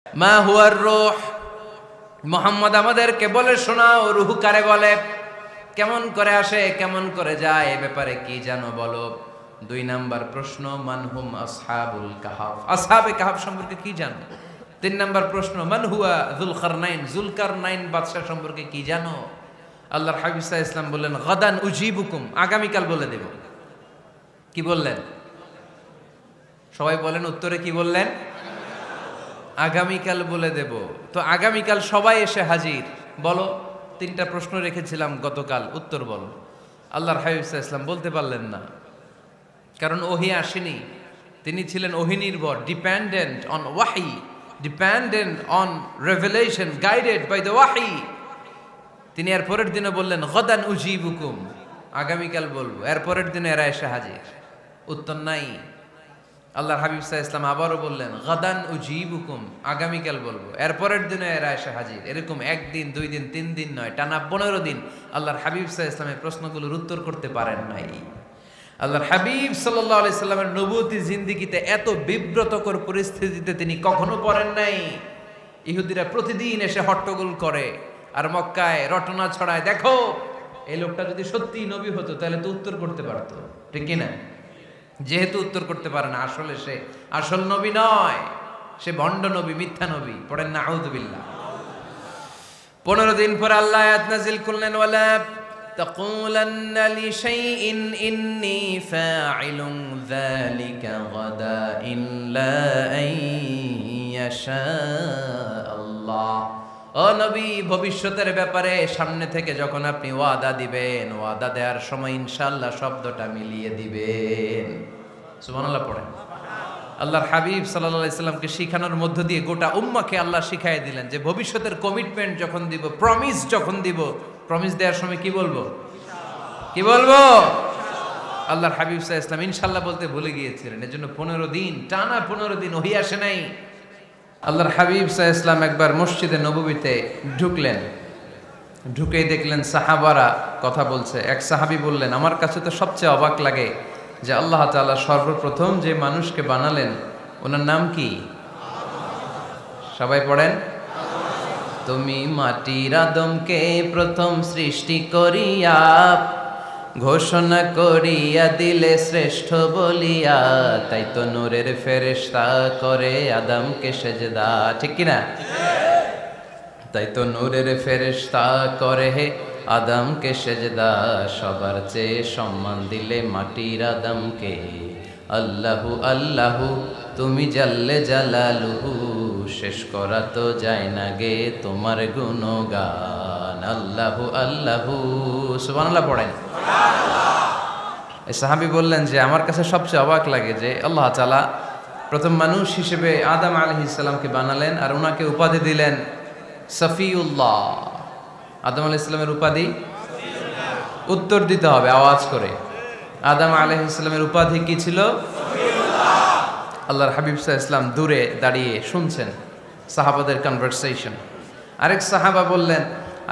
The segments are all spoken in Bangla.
মা হুয়ার রূহ, মুহাম্মদ আমাদেরকে বলে শোনাও রূহ কারে বলে, কেমন করে আসে, কেমন করে যায়, এ ব্যাপারে কি জানো বলো। 2 নাম্বার প্রশ্ন, মানহুম আসহাবুল কাহাফ, আসহাবে কাহাফ সম্পর্কে কি জানো। 3 নাম্বার প্রশ্ন, মান হুয়া যুলকারনাইন, যুলকারনাইন বাদশা সম্পর্কে কি জানো। আল্লাহর হাবিব সাল্লাল্লাহু আলাইহি ওয়াসাল্লাম বললেন গাদান উজিবুকুম, আগামীকাল বলে দেব। কি বললেন? সবাই বলেন উত্তরে কি বললেন? আগামীকাল বলে দেব। তো আগামীকাল সবাই এসে হাজির। বলো, 3টা প্রশ্ন রেখেছিলাম গতকাল, উত্তর বলো। আল্লাহর হাবিব সাল্লাল্লাহু আলাইহি ওয়াসাল্লাম বলতে পারলেন না, কারণ ওহী আসেনি। তিনি ছিলেন ওহী নির্ভর, dependent on wahi, dependent on revelation, guided by the wahi. তিনি এর পরের দিনে বললেন গাদান উজিবুকুম, আগামীকাল বলবো। এর পরের দিনে এরা এসে হাজির, উত্তর নাই। আল্লাহর হাবিব সাল্লাল্লাহু আলাইহি ওয়াসাল্লাম আবারও বললেন গাদান উজিবুকুম, আগামীকাল বলবো। এর পরের দিনে এরা এসে হাজির। এরকম 1 দিন 2 দিন 3 দিন নয়, টানা 15 দিন আল্লাহর হাবিব সাল্লাল্লাহু আলাইহি ওয়াসাল্লামের প্রশ্নগুলোর উত্তর করতে পারেন নাই। আল্লাহর হাবিব সাল্লাল্লাহু আলাইহি সাল্লামের নবুয়তি জিন্দেগিতে এত বিব্রতকর পরিস্থিতিতে তিনি কখনো পড়েন নাই। ইহুদিরা প্রতিদিন এসে হট্টগোল করে আর মক্কায় রটনা ছড়ায়, দেখো এই লোকটা যদি সত্যিই নবী হতো তাহলে তো উত্তর করতে পারতো, ঠিক কি না? যেহেতু উত্তর করতে পারে না, আসলে সে আসল নবী নয়, সে ভণ্ড নবী, মিথ্যা নবী। পড়েন না আউযুবিল্লাহ। 15 দিন পর আল্লাহ আয়াত নাযিল করলেন, ওয়ালা তাকুলান্না লিশাইইন ইন্নী ফাইলুন যালিকা গাদা ইল্লা আইয়াশা আল্লাহ। ও নবী, ভবিষ্যতের ব্যাপারে সামনে থেকে যখন আপনি ওয়াদা দিবেন, ওয়াদা দেওয়ার সময় ইনশাআল্লাহ শব্দটা মিলিয়ে দিবেন। সুবহানাল্লাহ পড়েন। আল্লাহর হাবিব সাল্লাল্লাহু আলাইহি সাল্লামকে শিখানোর মধ্য দিয়ে গোটা উম্মাহকে আল্লাহ শিখাই দিলেন যে ভবিষ্যতের কমিটমেন্ট যখন দিব, প্রমিস যখন দিব, প্রমিস দেওয়ার সময় কি বলবো? কি বলবো? আল্লাহর হাবিব সাল্লাল্লাহু আলাইহি সাল্লাম ইনশাআল্লাহ বলতে ভুলে গিয়েছিলেন। এজন্য 15 দিন, টানা 15 দিন ওহী আসে নাই। আল্লাহর হাবিব সাল্লাল্লাহু আলাইহি সাল্লাম একবার মসজিদে নববীতে ঢুকলেন, ঢুকেই দেখলেন সাহাবারা কথা বলছে। এক সাহাবী বললেন, আমার কাছে তো সবচেয়ে অবাক লাগে যে আল্লাহ তাআলা সর্বপ্রথম যে মানুষকে বানালেন ওনার নাম কি? সবাই পড়েন। তুমি মাটির আদমকে প্রথম সৃষ্টি করিয়া ঘোষণা করিয়া দিলে শ্রেষ্ঠ বলিয়া, তাই তো নূরের ফেরেশতা করে আদমকে সেজদা, ঠিক কিনা? তাই তো নূরের ফেরেশতা করে হে আদমকে সেজদা, সবার চেয়ে সম্মান দিলে মাটির আদমকে। আল্লাহু আল্লাহু তুমি জাল্লে জালালুহু, শেষ করা তো যায় না গে তোমার গুণগান। আল্লাহু আল্লাহু, সুবহানাল্লাহ পড়েন। এই সাহাবী বললেন যে আমার কাছে সবচেয়ে অবাক লাগে যে আল্লাহ তাআলা প্রথম মানুষ হিসেবে আদম আলাইহিস সালামকে বানালেন আর ওনাকে উপাধি দিলেন সফিউল্লাহ। আদম আলাইহিস সালামের উপাধি? উত্তর দিতে হবে আওয়াজ করে। আদম আলাইহিস সালামের উপাধি কি ছিল? আল্লাহর হাবিব সাল্লাল্লাহু আলাইহি ওয়াসাল্লাম দূরে দাঁড়িয়ে শুনছেন সাহাবাদের কনভারসেশন। আরেক সাহাবা বললেন,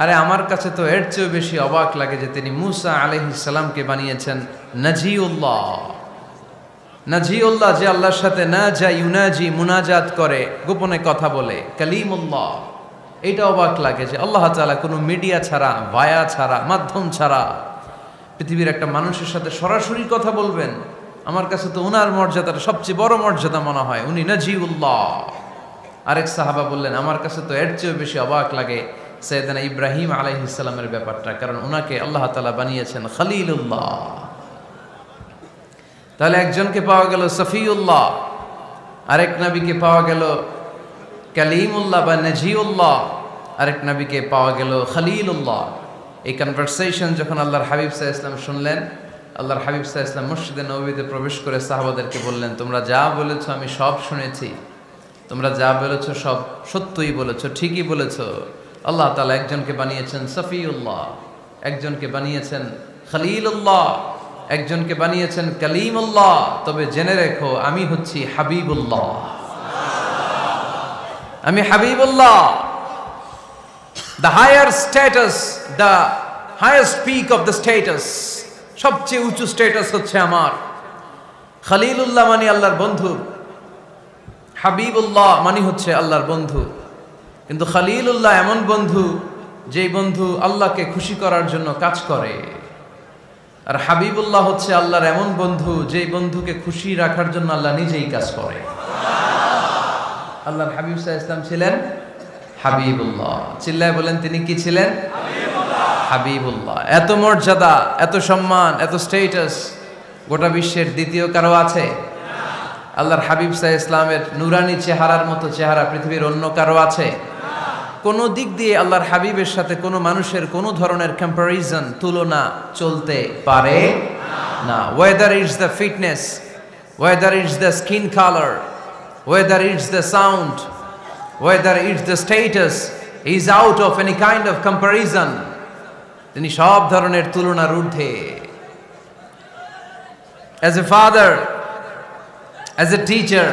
আরে আমার কাছে তো এর চেয়েও বেশি অবাক লাগে যে তিনি মূসা আলাইহিস সালামকে বানিয়েছেন নাজিউল্লাহ। নাজিউল্লাহ, যে আল্লাহর সাথে না যা ইউনাজি, মুনাজাত করে, গোপনে কথা বলে, কালিমুল্লাহ। এইটা অবাক লাগে যে আল্লাহ তাআলা কোনো মিডিয়া ছাড়া, ভায়া ছাড়া, মাধ্যম ছাড়া পৃথিবীর একটা মানুষের সাথে সরাসরি কথা বলবেন। আমার কাছে তো ওনার মর্যাদাটা সবচেয়ে বড় মর্যাদা মনে হয়, উনি নাজিউল্লাহ। আরেক সাহাবা বললেন, আমার কাছে তো এর চেয়েও বেশি অবাক লাগে সাইয়েদনা ইব্রাহিম আলাইহিস সালামের ব্যাপারটা, কারণ ওনাকে আল্লাহ তাআলা বানিয়েছেন খলিলুল্লাহ। তাহলে একজনকে পাওয়া গেল সফিউল্লাহ, আরেক নবীকে পাওয়া গেল কালিমুল্লাহ বা নাজিউল্লাহ, আরেক নবীকে পাওয়া গেল খলিলুল্লাহ। এই কনভারসেশন যখন আল্লাহর হাবিব সাল্লাল্লাহু আলাইহি ওয়াসাল্লাম শুনলেন, আল্লাহর হাবিব সাল্লাল্লাহু আলাইহি ওয়াসাল্লাম মসজিদে নববীতে প্রবেশ করে সাহাবাদেরকে বললেন, তোমরা যা বলেছো আমি সব শুনেছি, তোমরা যা বলেছো সব সত্যই বলেছো, ঠিকই বলেছো। আল্লাহ তাআলা একজনকে বানিয়েছেন সফিউল্লাহ, একজনকে বানিয়েছেন খলিলুল্লাহ, একজনকে বানিয়েছেন কালিমুল্লাহ। তবে জেনে রেখো আমি হচ্ছি হাবিবুল্লাহ, আমি Habibullah. The higher status, the highest peak of the status, সবচেয়ে উঁচু স্ট্যাটাস হচ্ছে আমার। খলিলুল্লাহ মানে আল্লাহর বন্ধু, হাবিবুল্লাহ মানে হচ্ছে আল্লাহর বন্ধু, কিন্তু খলিলুল্লাহ এমন বন্ধু যেই বন্ধু আল্লাহকে খুশি করার জন্য কাজ করে। আর হাবিবুল্লাহ হচ্ছে আল্লাহর এমন বন্ধু যেই বন্ধুকে খুশি রাখার জন্য আল্লাহ নিজেই কাজ করে। আল্লাহর হাবিব সাল্লাল্লাহু আলাইহি ওয়াসাল্লাম ছিলেন হাবিবুল্লাহ। চিল্লায় বলেন তিনি কি ছিলেন? হাবিবুল্লাহ। এত মর্যাদা, এত সম্মান, এত স্টেটাস গোটা বিশ্বের দ্বিতীয় কারো আছে? আল্লাহর হাবিব সাল্লাল্লাহু আলাইহি ওয়াসাল্লামের নুরানি চেহারার মতো চেহারা পৃথিবীর অন্য কারো আছে? কোনো দিক দিয়ে আল্লাহর হাবিবের সাথে কোনো মানুষের কোনো ধরনের কম্প্যারিজন, তুলনা চলতে পারে না। Whether it's the fitness, whether it's the skin colour, whether it's the sound, whether it's the status, is out of any kind of comparison. তিনি সব ধরনের তুলনার ঊর্ধ্বে। As a father, as a teacher,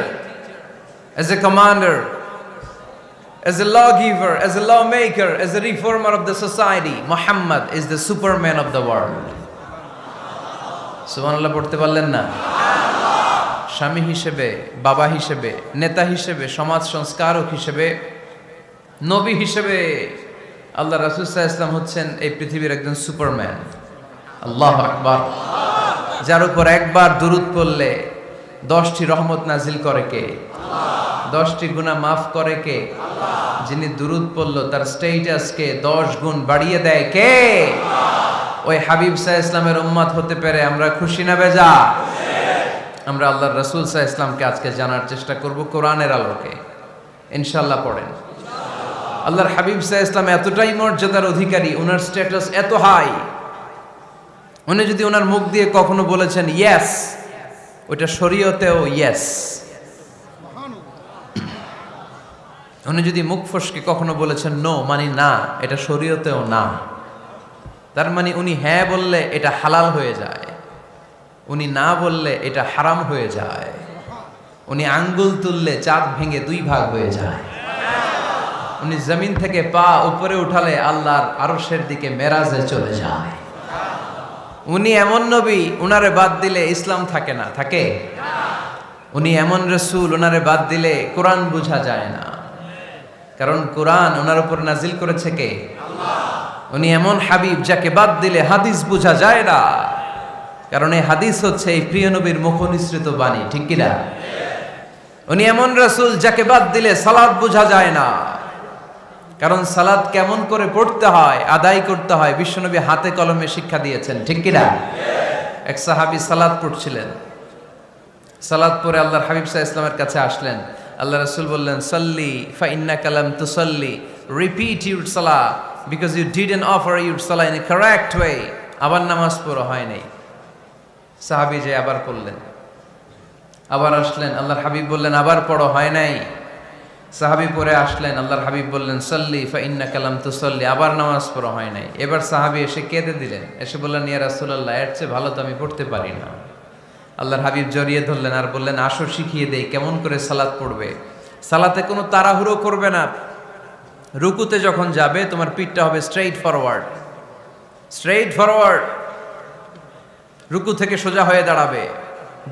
as a commander, as a lawgiver, as a lawmaker, as a reformer of the society, Muhammad is the superman of the world. সুবহানাল্লাহ পড়তে পারলেন না? স্বামী হিসেবে, বাবা হিসেবে, নেতা হিসেবে, সমাজ সংস্কারক হিসেবে, নবী হিসেবে আল্লাহ রাসূল সাল্লাল্লাহু আলাইহি ওয়াসাল্লাম হচ্ছেন এই পৃথিবীর একজন সুপারম্যান। আল্লাহু আকবার। যার উপর একবার দুরূদ পড়লে 10টি রহমত নাজিল করে কে? 10টি গুনাহ মাফ করে কে? যিনি দুরূদ পড়ল তার স্ট্যাটাসকে 10 গুণ বাড়িয়ে দেয় কে? ওই হাবিব সাল্লাল্লাহু আলাইহি ওয়াসাল্লামের উম্মত হতে পেরে আমরা খুশি না বেজা? আমরা আল্লাহর রাসূল সাল্লাল্লাহু আলাইহি ওয়াসাল্লামকে আজকে জানার চেষ্টা করব কোরআনের আলোকে। ইনশাআল্লাহ পড়েন। আল্লাহর হাবিব সাল্লাল্লাহু আলাইহি ওয়াসাল্লাম এতটাই মর্যাদার অধিকারী, ওনার স্ট্যাটাস এত হাই, উনি যদি ওনার মুখ দিয়ে কখনো বলেছেন ইয়েস, ওইটা শরীয়তেও ইয়েস। উনি যদি মুখ ফসকে কখনো বলেছেন নো, মানে না, এটা শরীয়তেও না। তার মানে উনি হ্যাঁ বললে এটা হালাল হয়ে যায়, উনি না বললে এটা হারাম হয়ে যায়। উনি আঙ্গুল তুললে চাঁদ ভেঙে 2 ভাগ হয়ে যায়। উনি জমিন থেকে পা উপরে উঠালে আল্লাহর আরশের দিকে মেরাজে চলে যায়। উনি এমন নবী, উনারে বাদ দিলে ইসলাম থাকে না, থাকে? উনি এমন রাসূল, উনারে বাদ দিলে কোরআন বোঝা যায় না, কারণ কোরআন ওনার উপর নাজিল করেছে কে? আল্লাহ। উনি এমন হাবিব যাকে বাদ দিলে হাদিস বোঝা যায় না, কারণ এই হাদিস হচ্ছে এই প্রিয় নবীর মুখনিসৃত বাণী, ঠিক কি না? উনি এমন রাসূল যাকে বাদ দিলে সালাত বোঝা যায় না, কারণ সালাত কেমন করে পড়তে হয়, আদায় করতে হয় বিশ্বনবী হাতে কলমে শিক্ষা দিয়েছেন, ঠিক কি না? এক সাহাবী সালাত পড়ছিলেন, সালাত পড়ে আল্লাহর হাবিব সাল্লাল্লাহু আলাইহি ওয়াসাল্লামের কাছে আসলেন। আল্লাহ রাসূল বললেন সাল্লি ফা ইন্নাকা লাম তুসাল্লি, রিপিট ইউর সালাহ because you didn't offer your সালাহ ইন এ কারেক্ট ওয়ে। আবার নামাজ পড়া হয় নাই। সাহাবী যে আবার পড়লেন, আবার আসলেন, আল্লাহর হাবিব বললেন আবার পড়ো, হয় নাই। সাহাবী পরে আসলেন, আল্লাহর হাবিব বললেন সাল্লি ফা ইন্নাকা লাম তুসাল্লি, আবার নামাজ পড়া হয় নাই। এবার সাহাবী এসে কেঁদে দিলেন, এসে বললেন ইয়া রাসূলুল্লাহ, এর চেয়ে ভালো তো আমি পড়তে পারি না। আল্লাহর হাবিব জড়িয়ে ধরলেন আর বললেন আসো শিখিয়ে দেই কেমন করে সালাত পড়বে। সালাতে কোনো তাড়াহুড়ো করবে না। রুকুতে যখন যাবে তোমার পিঠটা হবে স্ট্রেইট ফরওয়ার্ড, স্ট্রেইট ফরওয়ার্ড। রুকু থেকে সোজা হয়ে দাঁড়াবে,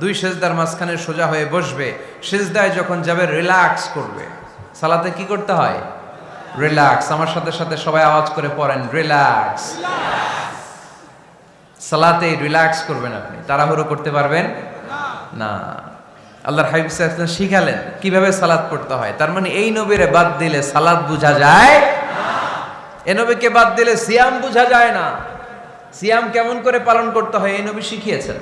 2 সেজদার মাঝখানে সোজা হয়ে বসবে। সেজদায় যখন যাবে রিল্যাক্স করবে। সালাতে কি করতে হয়? রিল্যাক্স। আমার সাথে সাথে সবাই আওয়াজ করে পড়েন রিল্যাক্স। সালাতে রিল্যাক্স করবেন, আপনি তাড়াহুড়ো করতে পারবেন না। আল্লাহর হাবিব সাল্লাল্লাহু আলাইহি ওয়াসাল্লাম শিখালেন কিভাবে সালাত পড়তে হয়। তার মানে এই নবীরে বাদ দিলে সালাত বোঝা যায় না, এই নবীকে বাদ দিলে সিয়াম বোঝা যায় না। সিয়াম কেমন করে পালন করতে হয় এই নবী শিখিয়েছেন।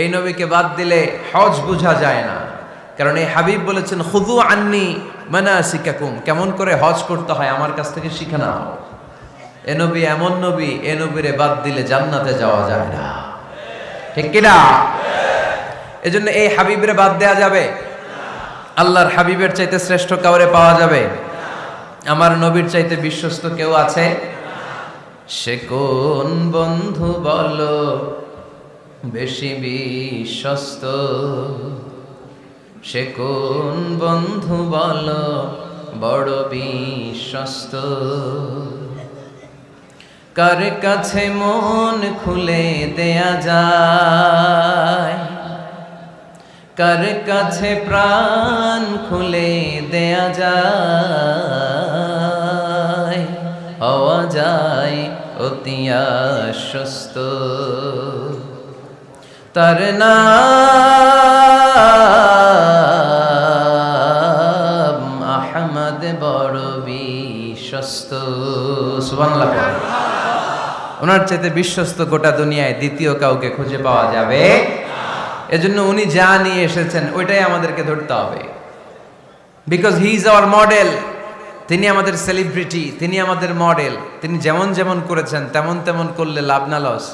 এই নবীকে বাদ দিলে হজ বোঝা যায় না, কারণ এই হাবিব বলেছেন খুযু আন্নী মানাসিকাকুম, কেমন করে হজ করতে হয় আমার কাছ থেকে শিখে নাও। এ নবী এমন নবী, এ নবীরে বাদ দিলে জান্নাতে যাওয়া যায় না, ঠিক কি না? এজন্য এই হাবিবরে বাদ দেয়া যাবে? আল্লাহর হাবিবের চাইতে শ্রেষ্ঠ কাউরে পাওয়া যাবে? আমার নবীর চাইতে বিশ্বস্ত কেউ আছে? সে কোন বন্ধু বলো বেশি বিশ্বস্ত, সে কোন বন্ধু বলো বড় বিশ্বস্ত, কার কাছে মন খুলে দেয়া যায়, কার কাছে প্রাণ খুলে দেয়া যায়, হওয়া যায় অতি আশ্বস্ত। তার নাম আহমদ বড় বিশ্বস্ত। সুবহানাল্লাহ। ওনার চাইতে বিশ্বস্ত গোটা দুনিয়ায় দ্বিতীয় কাউকে খুঁজে পাওয়া যাবে। এজন্য উনি যা নিয়ে এসেছেন ওইটাই আমাদেরকে ধরতে হবে, because he is our model. তিনি আমাদের সেলিব্রিটি, তিনি আমাদের মডেল। তিনি যেমন যেমন করেছেন তেমন তেমন করলে লাভ না লস?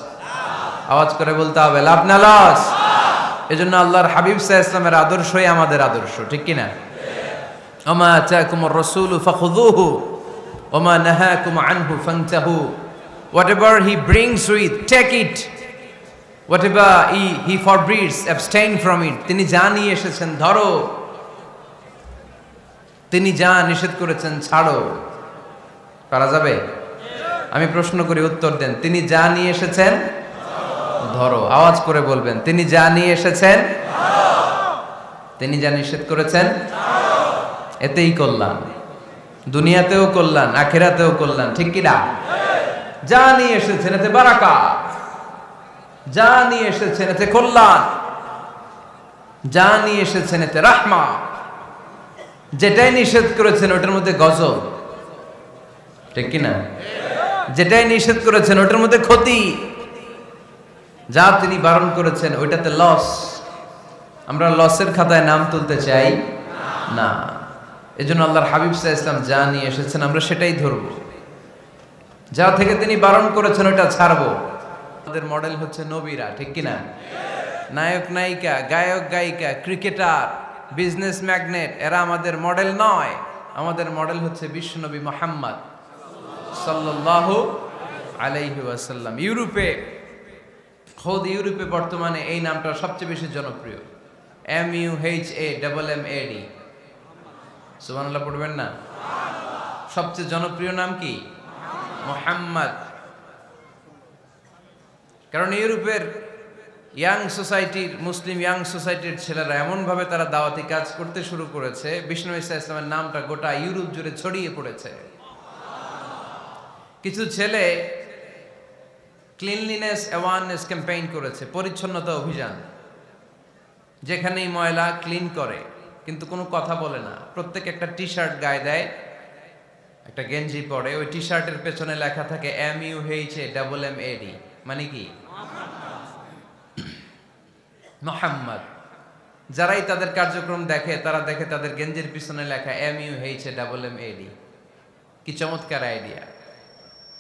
আওয়াজ করে বলতে হবে, লাভ না লস? এজন্য আল্লাহর হাবিব সাল্লাল্লাহু আলাইহি ওয়াসাল্লামের আদর্শই আমাদের আদর্শ, ঠিক কি না? ওমা আতাকুমুর রাসূলু ফাখুযুহু ওমা নাহাকুম আনহু ফান্তাহু। Whatever he brings with, take it. Whatever he forbids, abstain from it. তিনি যা নিয়ে এসেছেন ধরো, তিনি যা নিষেধ করেছেন ছাড়ো। পারা যাবে? আমি প্রশ্ন করি, উত্তর দেন। তিনি যা নিয়ে এসেছেন ধরো। আওয়াজ করে বলবেন, তিনি যা নিয়ে এসেছেন ধরো, তিনি যা নিষেধ করেছেন ছাড়ো। এতেই কল্যাণ, দুনিয়াতেও কল্যাণ, আখিরাতেও কল্যাণ, ঠিক কি না? যা নিয়ে এসেছেন এতে বারাকাত, যা নিয়ে এসেছেন এতে কল্যাণ, যা নিয়ে এসেছেন এতে রাহমা। যেটাই নিষেধ করেছেন ওটার মধ্যে গজব, ঠিক কি না? যেটাই নিষেধ করেছেন ওটার মধ্যে ক্ষতি, যা তিনি বারণ করেছেন ওইটাতে লস। আমরা লসের খাতায় নাম তুলতে চাই না। এজন্য আল্লাহর হাবিব সাল্লাল্লাহু আলাইহি ওয়াসাল্লাম যা নিয়ে এসেছেন আমরা সেটাই ধরবো, যা থেকে তিনি বারণ করেছেন ওটা ছাড়বো। আমাদের মডেল হচ্ছে নবীরা, ঠিক কি না? নায়ক নায়িকা, গায়ক গায়িকা, ক্রিকেটার, বিজনেস ম্যাগনেট, এরা আমাদের মডেল নয়। আমাদের মডেল হচ্ছে বিশ্বনবী মুহাম্মদ সাল্লাল্লাহু আলাইহি ওয়াসাল্লাম। ইউরোপে বর্তমানে এই নামটা সবচেয়ে বেশি জনপ্রিয়, MUHAMMAD। সুবহানাল্লাহ পড়বেন না? সবচেয়ে জনপ্রিয় নাম কি? মুহাম্মদ। কারণ ইউরোপের ইয়াং সোসাইটির, মুসলিম ইয়াং সোসাইটির ছেলেরা এমনভাবে তারা দাওয়াতি কাজ করতে শুরু করেছে, বিষ্ণু ঈসা ইসলামের নামটা গোটা ইউরোপ জুড়ে ছড়িয়ে পড়েছে। কিছু ছেলে ক্লিনলিনেস অ্যাওয়ারনেস ক্যাম্পেইন করেছে, পরিচ্ছন্নতা অভিযান। যেখানেই ময়লা ক্লিন করে, কিন্তু কোনো কথা বলে না। প্রত্যেক একটা টি শার্ট গায়ে দেয়, একটা গেঞ্জি পরে, ওই টি শার্টের পেছনে লেখা থাকে MUHAMMAD, মানে কি? মুহাম্মদ। যারাই তাদের কার্যক্রম দেখে তারা দেখে তাদের গেঞ্জির পিছনে লেখা MUHAMMAD। কি চমৎকার আইডিয়া!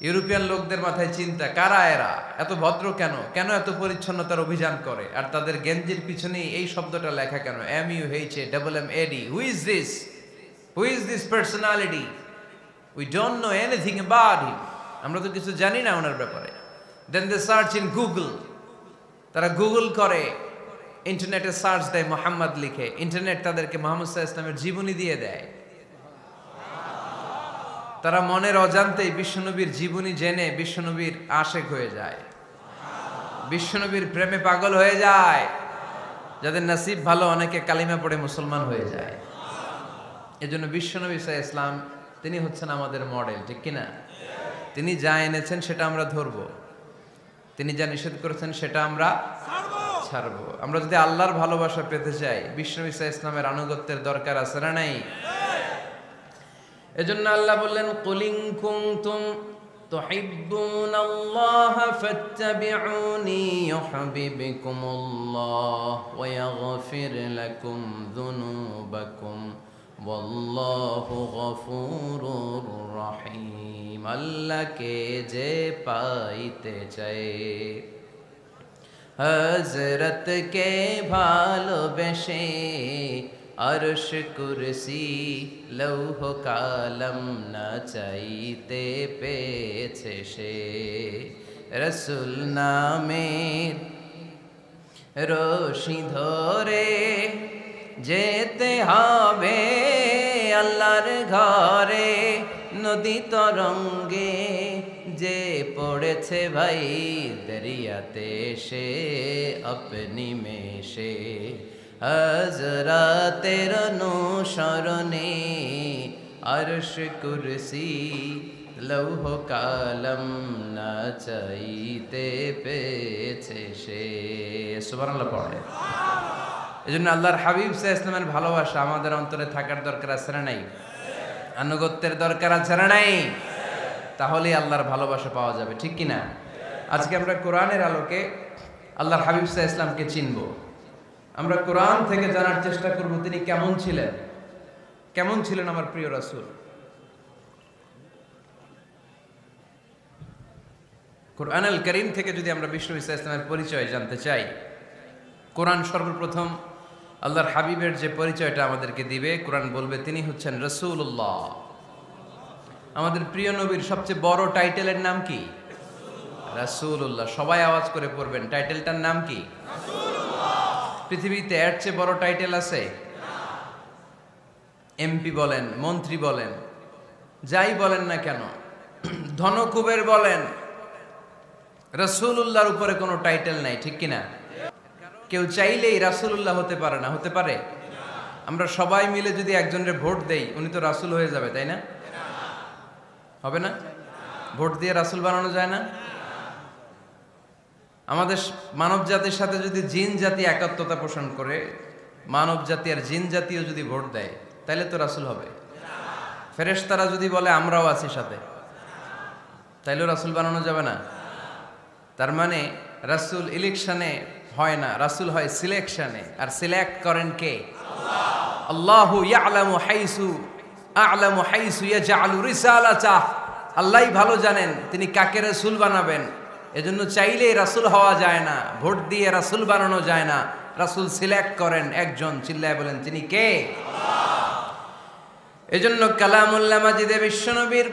ইউরোপিয়ান লোকদের মাথায় চিন্তা, কারা এরা, এত ভদ্র কেন, কেন এত পরিচ্ছন্নতার অভিযান করে, আর তাদের গেঞ্জির পিছনেই এই শব্দটা লেখা কেন, MUHAMMAD। Who is this personality? We don't know anything about him. আমরা তো কিছু জানি না ওনার ব্যাপারে। Then they search in Google. তারা গুগল করে, ইন্টারনেটে সার্চ দেয় মুহাম্মদ লিখে, ইন্টারনেট তাদেরকে মুহাম্মদ সাল্লাল্লাহু আলাইহি ওয়াসাল্লামের জীবনী দিয়ে দেয়। তারা মনের অজান্তেই বিশ্বনবীর জীবনী জেনে বিশ্বনবীর আশেক হয়ে যায়, বিশ্বনবীর প্রেমে পাগল হয়ে যায়। যাদের নসিব ভালো, অনেকে কালিমা পড়ে মুসলমান হয়ে যায়। এজন্য বিশ্বনবী সাল্লাল্লাহু আলাইহি ওয়াসাল্লাম তিনি হচ্ছেন আমাদের মডেল, ঠিক কিনা? তিনি যা এনেছেন সেটা আমরা ধরবো, তিনি যা নিষেধ করেছেন সেটা আমরা ছাড়বো। আমরা যদি আল্লাহর ভালোবাসা পেতে চাই, বিশ্বনবী সাল্লাল্লাহু আলাইহি ওয়াসাল্লামের আনুগত্যের দরকার আছে না নাই? এজন্য আল্লাহ বললেন, কুল ইন কুনতুম তুহিব্বুনাল্লাহা ফাত্তাবিউনি ইউহিব্বুকুমুল্লাহ ওয়া ইয়াগফির লাকুম যুনুবাকুম ওয়াল্লাহু গফুরুর রহিম। আল্লাহকে যে পাইতে চায়, হযরতকে ভালোবেসে আরশ কুরসি লৌহ কালম না চাইতে পেয়েছে সে। রসুল নামের রশি ধরে যেতে হবে আল্লাহর ঘরে। নদী তরঙ্গে যে পড়েছে ভাই দরিয়াতে সে আপনি মেশে হযরতের অনুসরণে আরশ কুরসি লৌহ কালম না চাইতে পেয়েছে সে। সুবহানাল্লাহ পড়ে। এজন্য আল্লাহর হাবিব সাল্লাল্লাহু আলাইহি ওয়াসাল্লামের ভালোবাসা আমাদের অন্তরে থাকার দরকার আছে না নাই? আনুগত্যের দরকার আছে না নাই? তাহলে আল্লাহর ভালোবাসা পাওয়া যাবে, ঠিক কি না? আজকে আমরা কোরআনের আলোকে আল্লাহর হাবিব সাল্লাল্লাহু আলাইহি ওয়াসাল্লামকে চিনব। আমরা কোরআন থেকে জানার চেষ্টা করব তিনি কেমন ছিলেন, কেমন ছিলেন আমার প্রিয় রাসূল। কোরআনুল কারীম থেকে যদি আমরা বিষ্ণু ঈসা ইসলামের পরিচয় জানতে চাই, কোরআন সর্বপ্রথম আল্লাহর হাবিবের যে পরিচয়টা আমাদেরকে দিবে, কোরআন বলবে তিনি হচ্ছেন রাসূলুল্লাহ। আমাদের প্রিয় নবীর সবচেয়ে বড় টাইটেলের নাম কি? রাসূলুল্লাহ। সবাই আওয়াজ করে পড়বেন, টাইটেলটার নাম কি? পৃথিবীতে এর চেয়ে বড় টাইটেল আছে? এমপি বলেন, মন্ত্রী বলেন, যাই বলেন না কেন, ধনকুবের বলেন, রাসূলুল্লাহর উপরে কোনো টাইটেল নাই, ঠিক কিনা? কেউ চাইলেই রাসূলুল্লাহ হতে পারে না, হতে পারে? আমরা সবাই মিলে যদি একজনের ভোট দেই, উনি তো রাসূল হয়ে যাবে, তাই না? হবে না? ভোট দিয়ে রাসূল বানানো যায় না? আমাদের মানব জাতির সাথে যদি জিন জাতি একাত্মতা পোষণ করে, মানব জাতি আর জিন জাতিও যদি ভোট দেয়, তাহলে তো রাসূল হবে। ফেরেশতারা যদি বলে আমরাও আছি সাথে, তাইলেও রাসূল বানানো যাবে না। তার মানে রাসূল ইলেকশনে হয় না, রাসূল হয় সিলেকশনে। আর সিলেক্ট করেন কে? আল্লাহু ইয়ালামু হাইসু ইয়াজআলু রিসালাতাহ। আল্লাহই ভালো জানেন তিনি কাকে রাসূল বানাবেন। এজন্য চাইলেই রাসূল হওয়া যায় না, ভোট দিয়ে রাসূল বানানো যায় না। রাসূল সিলেক্ট করেন একজন, চিল্লায় বলেন তিনি কে? এজন্য কালামুল্লাহ মাজিদে বিশ্বনবীর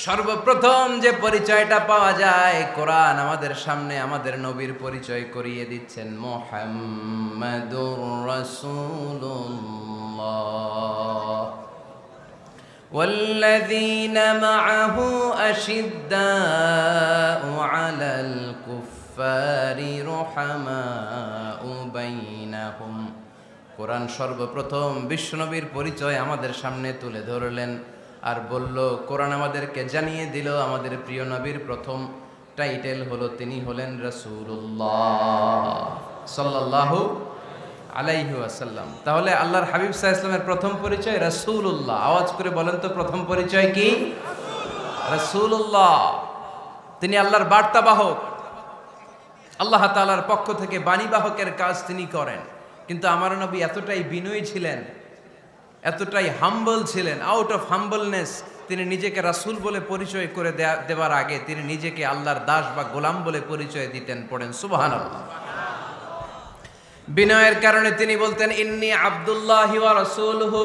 সর্বপ্রথম যে পরিচয়টা পাওয়া যায়, কোরআন আমাদের সামনে আমাদের নবীর পরিচয় করিয়ে দিচ্ছেন, মুহাম্মাদুর রাসূলুল্লাহ ওয়াল্লাযীনা মাআহু আশিদ্দাউ আলাল কুফফারি রুহামাউ বাইনাহুম। কোরআন সর্বপ্রথম বিশ্বনবীর পরিচয় আমাদের সামনে তুলে ধরলেন আর বলল, কোরআন আমাদেরকে জানিয়ে দিল আমাদের প্রিয় নবীর প্রথম টাইটেল হলো তিনি হলেন রাসূলুল্লাহ সাল্লাল্লাহু আলাইহি ওয়াসাল্লাম। তাহলে আল্লাহর হাবিব সাল্লাল্লাহু আলাইহি ওয়াসাল্লামের প্রথম পরিচয় রাসূলুল্লাহ। আওয়াজ করে বলেন তো প্রথম পরিচয় কি? রাসূলুল্লাহ। তিনি আল্লাহর বার্তাবাহক, আল্লাহ তাআলার পক্ষ থেকে বাণীবাহকের কাজ তিনি করেন। কিন্তু আমার নবী এতটাই বিনয়ী ছিলেন, এতটাই হাম্বল ছিলেন, আউট অফ হাম্বলনেস তিনি নিজেকে রাসূল বলে পরিচয় করে দেওয়ার আগে তিনি নিজেকে আল্লাহর দাস বা গোলাম বলে পরিচয় দিতেন। পড়েন সুবহানাল্লাহ। বিনয়ের কারণে তিনি বলতেন, ইন্নী আব্দুল্লাহি ওয়া রাসূলুহু,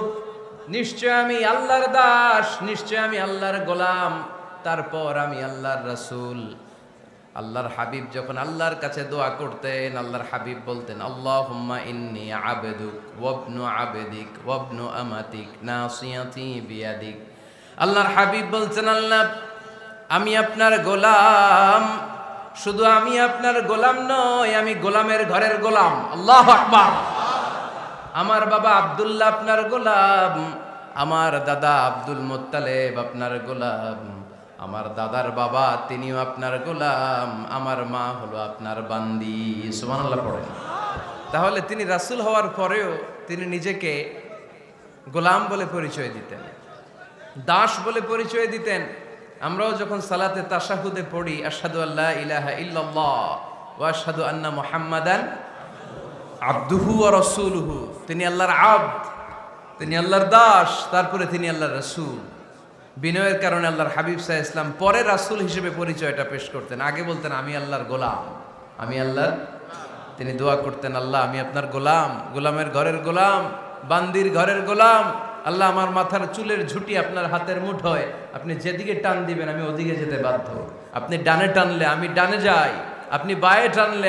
নিশ্চয় আমি আল্লাহর দাস, নিশ্চয় আমি আল্লাহর গোলাম, তারপর আমি আল্লাহর রাসূল। আল্লাহর হাবিব যখন আল্লাহর কাছে দোয়া করতেন, আল্লাহর হাবিব বলতেন, আল্লাহুম্মা ইন্নী আবদুক ওয়া ইবনু আবদিক ওয়া ইবনু আমাতিক নাসিয়াতি বিয়াদিক। আল্লাহর হাবিব বলছেন, আল্লাহ আমি আপনার গোলাম, শুধু আমি আপনার গোলাম নয়, আমি গোলামের ঘরের গোলাম। আল্লাহু আকবার। আমার বাবা আব্দুল্লাহ আপনার গোলাম, আমার দাদা আব্দুল মুত্তালিব আপনার গোলাম, আমার দাদার বাবা তিনিও আপনার গোলাম, আমার মা হলো আপনার বান্দি। সুবহানাল্লাহ পড়েন। তাহলে তিনি রাসূল হওয়ার পরেও তিনি নিজেকে গোলাম বলে পরিচয় দিতেন, দাস বলে পরিচয় দিতেন। আমরাও যখন সালাতে তাশাহুদে পড়ি, আশহাদু আল্লা ইলাহা ইল্লাল্লাহ ওয়া আশহাদু আন্না মুহাম্মাদান আবদুহু ওয়া রাসূলুহু, তিনি আল্লাহর আবদ, তিনি আল্লাহর দাস, তারপরে তিনি আল্লাহর রাসূল। বিনয়ের কারণে আল্লাহর হাবিব সাল্লাল্লাহু আলাইহি ওয়াসাল্লাম পরে রাসূল হিসেবে পরিচয়টা পেশ করতেন। আগে বলতেন আমি আল্লাহর গোলাম, আমি আল্লাহর। তিনি দোয়া করতেন, আল্লাহ আমি আপনার গোলাম, গোলামের ঘরের গোলাম, বান্দির ঘরের গোলাম। আল্লাহ আমার মাথার চুলের ঝুঁটি আপনার হাতের মুঠোয়, আপনি যেদিকে টান দিবেন আমি ওদিকে যেতে বাধ্য। আপনি ডানে টানলে আমি ডানে যাই, আপনি বায়ে টানলে